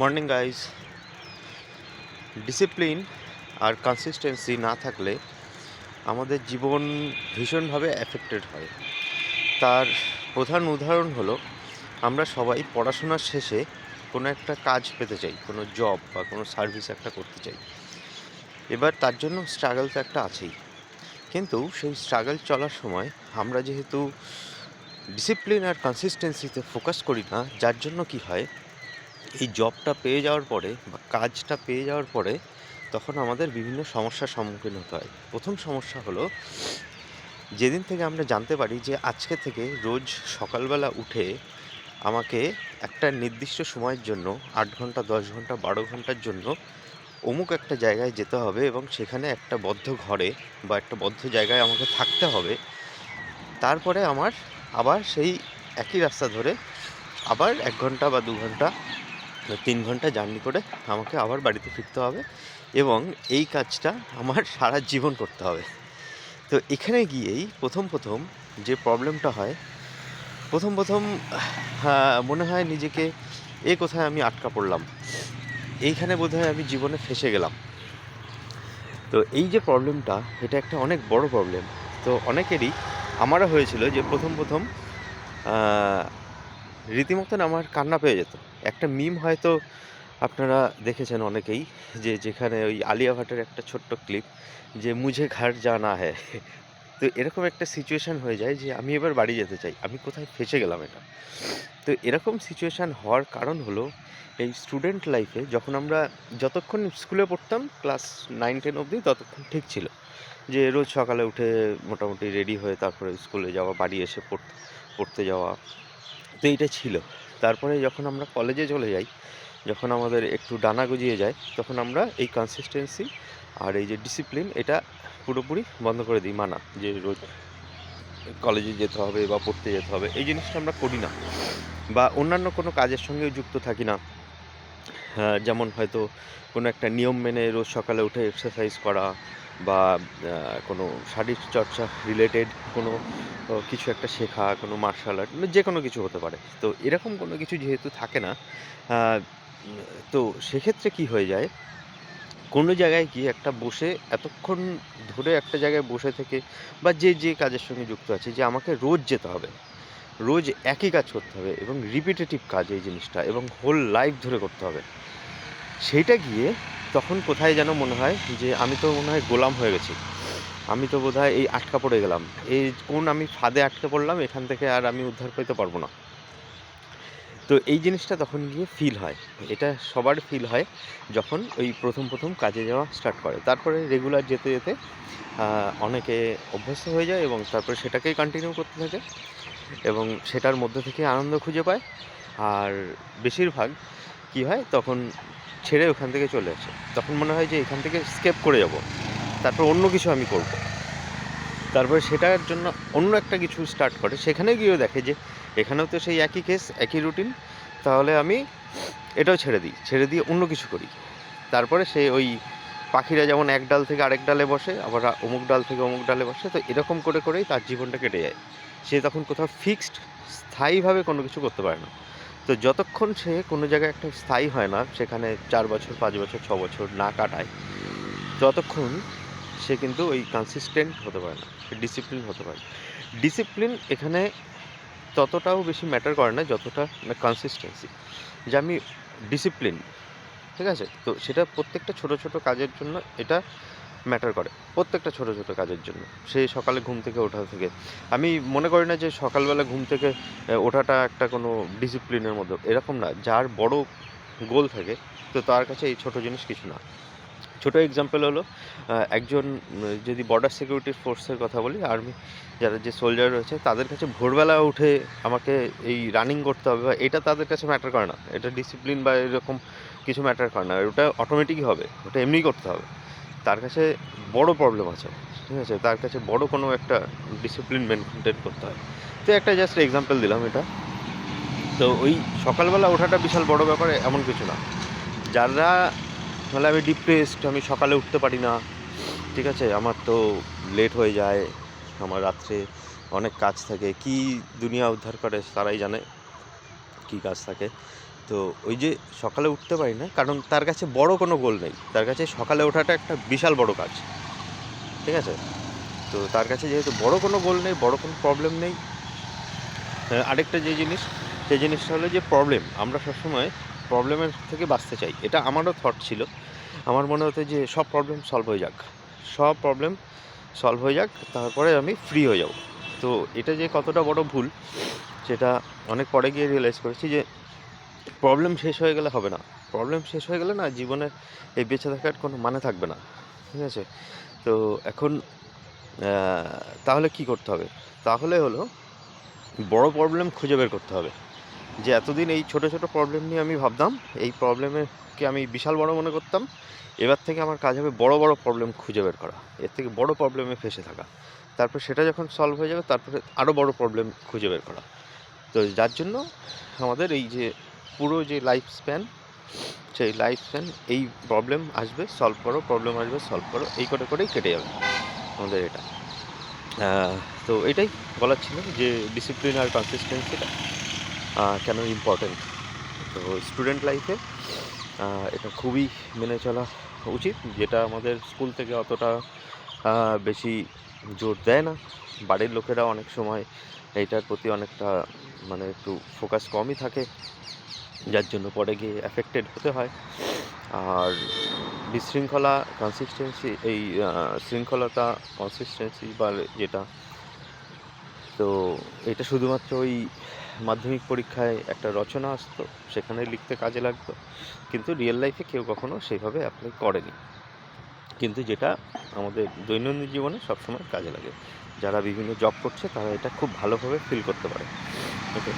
Morning guys. Discipline আর consistency না থাকলে আমাদের জীবন ভীষণভাবে এফেক্টেড হয়। তার প্রধান উদাহরণ হলো, আমরা সবাই পড়াশোনার শেষে কোনো একটা কাজ পেতে চাই, কোনো জব বা কোনো সার্ভিস একটা করতে চাই। এবার তার জন্য স্ট্রাগল তো একটা আছেই, কিন্তু সেই স্ট্রাগল চলার সময় আমরা যেহেতু ডিসিপ্লিন আর কনসিস্টেন্সিতে ফোকাস করি না, যার জন্য কি হয়, এই জবটা পেয়ে যাওয়ার পরে বা কাজটা পেয়ে যাওয়ার পরে তখন আমাদের বিভিন্ন সমস্যার সম্মুখীন হতে হয়। প্রথম সমস্যা হলো, যেদিন থেকে আমরা জানতে পারি যে আজকে থেকে রোজ সকালবেলা উঠে আমাকে একটা নির্দিষ্ট সময়ের জন্য 8 ঘন্টা, 10 ঘন্টা, 12 ঘন্টার জন্য অমুক একটা জায়গায় যেতে হবে এবং সেখানে একটা বদ্ধ ঘরে বা একটা বদ্ধ জায়গায় আমাকে থাকতে হবে। তারপরে আমার আবার সেই একই রাস্তা ধরে আবার 1 ঘন্টা বা 2 ঘন্টা, 3 ঘন্টা জার্নি করে আমাকে আবার বাড়িতে ফিরতে হবে এবং এই কাজটা আমার সারা জীবন করতে হবে। তো এখানে গিয়েই প্রথম যে প্রবলেমটা হয়, প্রথম মনে হয় নিজেকে, কোথায় আমি আটকা পড়লাম, এইখানে বোধহয় আমি জীবনে ফেঁসে গেলাম। তো এই যে প্রবলেমটা, এটা একটা অনেক বড় প্রবলেম। তো অনেকেরই, আমারও হয়েছিল যে প্রথম রীতিমতন আমার কান্না পেয়ে যেত। একটা মিম হয়তো আপনারা দেখেছেন অনেকেই, যেখানে ওই আলিয়া ভাটের একটা ছোট্ট ক্লিপ, যে মুঝে ঘর জানা হ্যায়। তো এরকম একটা সিচুয়েশান হয়ে যায় যে আমি এবার বাড়ি যেতে চাই, আমি কোথায় ফেঁসে গেলাম এটা। তো এরকম সিচুয়েশান হওয়ার কারণ হলো, এই স্টুডেন্ট লাইফে যখন আমরা যতক্ষণ স্কুলে পড়তাম ক্লাস 9-10 অবধি, ততক্ষণ ঠিক ছিল যে রোজ সকালে উঠে মোটামুটি রেডি হয়ে তারপরে স্কুলে যাওয়া, বাড়ি এসে পড়তে যাওয়া, তো এইটা ছিল। তারপরে যখন আমরা কলেজে চলে যাই, যখন আমাদের একটু ডানা গজিয়ে যায়, তখন আমরা এই কনসিস্টেন্সি আর এই যে ডিসিপ্লিন, এটা পুরোপুরি বন্ধ করে দিই, মানা যে রোজ কলেজে যেতে হবে বা পড়তে যেতে হবে, এই জিনিসটা আমরা করি না। বা অন্যান্য কোনো কাজের সঙ্গেও যুক্ত থাকি না। যেমন হয়তো কোনো একটা নিয়ম মেনে রোজ সকালে উঠে এক্সারসাইজ করা, বা কোনো শারীরচর্চা রিলেটেড কোনো কিছু একটা শেখা, কোনো মার্শাল আর্ট, যে কোনো কিছু হতে পারে। তো এরকম কোনো কিছু যেহেতু থাকে না, তো সেক্ষেত্রে কি হয়ে যায়, কোনো জায়গায় গিয়ে একটা বসে এতক্ষণ ধরে একটা জায়গায় বসে থেকে, বা যে কাজের সঙ্গে যুক্ত আছে, যে আমাকে রোজ যেতে হবে, রোজ একই কাজ করতে হবে এবং রিপিটেটিভ কাজ এই জিনিসটা, এবং হোল লাইফ ধরে করতে হবে, সেইটা গিয়ে তখন কোথায় যেন মনে হয় যে আমি তো মনে হয় গোলাম হয়ে গেছি, আমি তো বোধহয় এই আটকা পড়ে গেলাম, এই কোন আমি ফাঁদে আটকে পড়লাম, এখান থেকে আর আমি উদ্ধার পেতে পারবো না। তো এই জিনিসটা তখন গিয়ে ফিল হয়, এটা সবার ফিল হয় যখন ওই প্রথম কাজে যাওয়া স্টার্ট করে। তারপরে রেগুলার যেতে যেতে অনেকে অভ্যস্ত হয়ে যায় এবং তারপরে সেটাকেই কন্টিনিউ করতে থাকে এবং সেটার মধ্যে থেকে আনন্দ খুঁজে পায়। আর বেশিরভাগ কী হয়, তখন ছেড়ে ওখান থেকে চলে আসে, তখন মনে হয় যে এখান থেকে স্কেপ করে যাব, তারপর অন্য কিছু আমি করব। তারপরে সেটার জন্য অন্য একটা কিছু স্টার্ট করে, সেখানে গিয়েও দেখে যে এখানেও তো সেই একই কেস, একই রুটিন, তাহলে আমি এটাও ছেড়ে দিয়ে অন্য কিছু করি। তারপরে সে ওই পাখিরা যেমন এক ডাল থেকে আরেক ডালে বসে, আবার অমুক ডাল থেকে অমুক ডালে বসে, তো এরকম করেই তার জীবনটা কেটে যায়। সে তখন কোথাও ফিক্সড, স্থায়ীভাবে কোনো কিছু করতে পারে না। তো যতক্ষণ সে কোনো জায়গায় একটা স্থায়ী হয় না, সেখানে 4 বছর, 5 বছর, 6 বছর না কাটায়, ততক্ষণ সে কিন্তু ওই কনসিস্টেন্ট হতে পারে না, ডিসিপ্লিন হতে পারে। ডিসিপ্লিন এখানে ততটাও বেশি ম্যাটার করে না যতটা না কনসিস্টেন্সি, যে আমি ডিসিপ্লিন, ঠিক আছে? তো সেটা প্রত্যেকটা ছোট কাজের জন্য এটা ম্যাটার করে, প্রত্যেকটা ছোট কাজের জন্য। সেই সকালে ঘুম থেকে ওঠা থেকে, আমি মনে করি না যে সকালবেলা ঘুম থেকে ওঠাটা একটা কোনো ডিসিপ্লিনের মধ্যে, এরকম না। যার বড় গোল থাকে, তো তার কাছে এই ছোট জিনিস কিছু না। ছোটো এক্সাম্পল হলো, একজন যদি বর্ডার সিকিউরিটি ফোর্সের কথা বলি, আর্মি যারা যে সোলজার রয়েছে, তাদের কাছে ভোরবেলা উঠে আমাকে এই রানিং করতে হবে, বা এটা তাদের কাছে ম্যাটার করে না, এটা ডিসিপ্লিন বা এরকম কিছু ম্যাটার করে না, ওটা অটোমেটিকই হবে, ওটা এমনিই করতে হবে। তার কাছে বড় প্রবলেম আছে, ঠিক আছে? তার কাছে বড় কোনো একটা ডিসিপ্লিন মেনটেন করতে হয়। তো একটা জাস্ট এক্সাম্পল দিলাম এটা। তো ওই সকালবেলা ওঠাটা বিশাল বড় ব্যাপার এমন কিছু না। যারা, নাহলে আমি ডিপ্রেসড, আমি সকালে উঠতে পারি না, ঠিক আছে, আমার তো লেট হয়ে যায়, আমার রাত্রে অনেক কাজ থাকে, কি দুনিয়া উদ্ধার করে তারাই জানে কি কাজ থাকে। তো ওই যে সকালে উঠতে পারি না, কারণ তার কাছে বড় কোনো গোল নেই। তার কাছে সকালে ওঠাটা একটা বিশাল বড় কাজ, ঠিক আছে? তো তার কাছে যেহেতু বড় কোনো গোল নেই, বড় কোনো প্রবলেম নেই। আরেকটা যে জিনিস, সেই জিনিসটা হলো যে প্রবলেম। আমরা সবসময় প্রবলেমের থেকে বাঁচতে চাই। এটা আমারও থট ছিল। আমার মনে হতো যে সব প্রবলেম সলভ হয়ে যাক, সব প্রবলেম সলভ হয়ে যাক, তারপরে আমি ফ্রি হয়ে যাব। তো এটা যে কতটা বড় ভুল, সেটা অনেক পরে গিয়ে রিয়েলাইজ করেছি যে প্রবলেম শেষ হয়ে গেলে হবে না। প্রবলেম শেষ হয়ে গেলে না, জীবনে এই বেঁচে থাকার কোনো মানে থাকবে না, ঠিক আছে? তো এখন তাহলে কি করতে হবে? তাহলে হলো বড় প্রবলেম খুঁজে বের করতে হবে। যে এতদিন এই ছোট ছোট প্রবলেম নিয়ে আমি ভাবতাম, এই প্রবলেমকে আমি বিশাল বড় মনে করতাম। এবার থেকে আমার কাজ হবে বড় বড় প্রবলেম খুঁজে বের করা, এর থেকে বড় প্রবলেমে ফেঁসে থাকা। তারপর সেটা যখন সলভ হয়ে যাবে, তারপরে আরও বড় প্রবলেম খুঁজে বের করা। তো যার জন্য আমাদের এই যে পুরো যে লাইফ স্প্যান, সেই লাইফ স্প্যান এই প্রবলেম আসবে সলভ করো, প্রবলেম আসবে সলভ করো, এই করে করেই কেটে যাবে আমাদের এটা। তো এটাই বলার ছিল যে ডিসিপ্লিন আর কনসিস্টেন্সিটা কেন ইম্পর্টেন্ট। তো স্টুডেন্ট লাইফে এটা খুবই মেনে চলা উচিত, যেটা আমাদের স্কুল থেকে অতটা বেশি জোর দেয় না। বাড়ির লোকেরা অনেক সময় এইটার প্রতি অনেকটা মানে একটু ফোকাস কমই থাকে, যার জন্য পরে গিয়ে অ্যাফেক্টেড হতে হয়। আর বিশৃঙ্খলা কনসিস্টেন্সি, এই শৃঙ্খলতা কনসিস্টেন্সি বা যেটা, তো এটা শুধুমাত্র ওই মাধ্যমিক পরীক্ষায় একটা রচনা আসতো, সেখানে লিখতে কাজে লাগতো, কিন্তু রিয়েল লাইফে কেউ কখনো সেইভাবে অ্যাপ্লাই করেনি। কিন্তু যেটা আমাদের দৈনন্দিন জীবনে সবসময় কাজে লাগে। যারা বিভিন্ন জব করছে তারা এটা খুব ভালোভাবে ফিল করতে পারে। ওকে।